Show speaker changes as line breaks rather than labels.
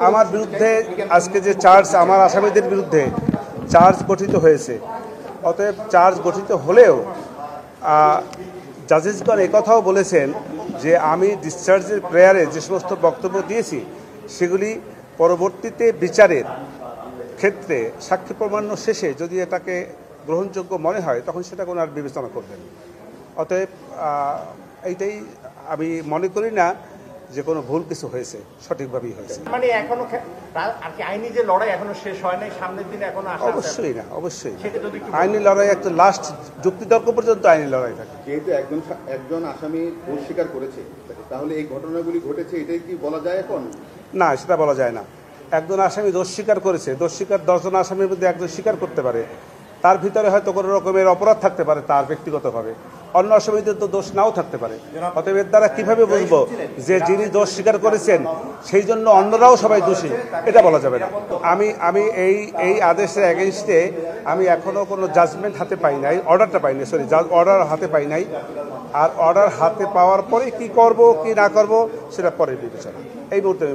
আমার বিরুদ্ধে আজকে যে চার্জ, আমার আসামিদের বিরুদ্ধে চার্জ গঠিত হয়েছে, অতএব চার্জ গঠিত হলেও জাজেসগণ একথাও বলেছেন যে আমি ডিসচার্জের প্রেয়ারে যে সমস্ত বক্তব্য দিয়েছি সেগুলি পরবর্তীতে বিচারের ক্ষেত্রে সাক্ষী প্রমাণ্য শেষে যদি এটাকে গ্রহণযোগ্য মনে হয় তখন সেটা কোনো আর বিবেচনা করবেন। অতএব এইটাই, আমি মনে করি না যে কোনো ভুল কিছু হয়েছে, সঠিকভাবেই হয়েছে।
মানে এখনো আর কি আইনি যে লড়াই এখনো শেষ হয় নাই, সামনের দিনে এখনো আসা?
অবশ্যই না, অবশ্যই আইনি লড়াই একটা লাস্ট যুক্তিতর্ক পর্যন্ত আইনি লড়াই থাকে।
যেহেতু একজন আসামি দোষ স্বীকার করেছে, তাহলে এই ঘটনাগুলি ঘটেছে এটাই কি বলা যায় এখন?
না, সেটা বলা যায় না। একজন আসামি দোষ স্বীকার করেছে, দোষ স্বীকার 10 জন আসামির মধ্যে একজন স্বীকার করতে পারে, তার ভিতরে হয়তো কোনো রকমের অপরাধ থাকতে পারে তার ব্যক্তিগতভাবে, অন্য আসামিদের তো দোষ নাও থাকতে পারে। অতএব এর দ্বারা কিভাবে বুঝবো যে যিনি দোষ স্বীকার করেছেন সেই জন্য অন্যরাও সবাই দোষী, এটা বলা যাবে না। আমি এই আদেশের এগেইনস্টে আমি এখনো কোনো জাজমেন্ট হাতে পাই নাই, অর্ডারটা পাই নাই, অর্ডার হাতে পাই নাই। আর অর্ডার হাতে পাওয়ার পরে কি করব কি না করব সেটা পরে বিবেচনা। এই মুহূর্তে